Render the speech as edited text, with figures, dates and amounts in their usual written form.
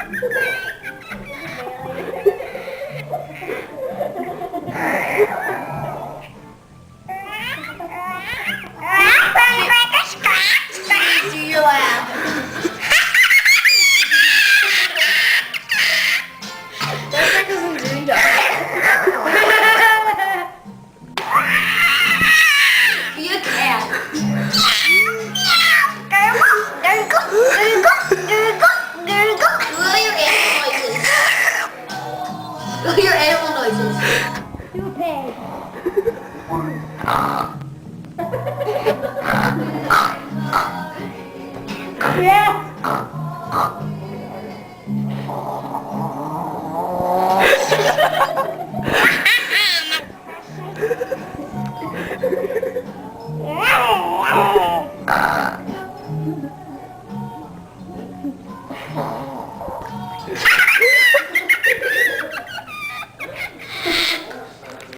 Do you laugh? That's because I'm doing that. Be a cat. Do your animal noises. Do your animal noises. Do a pig. Yeah.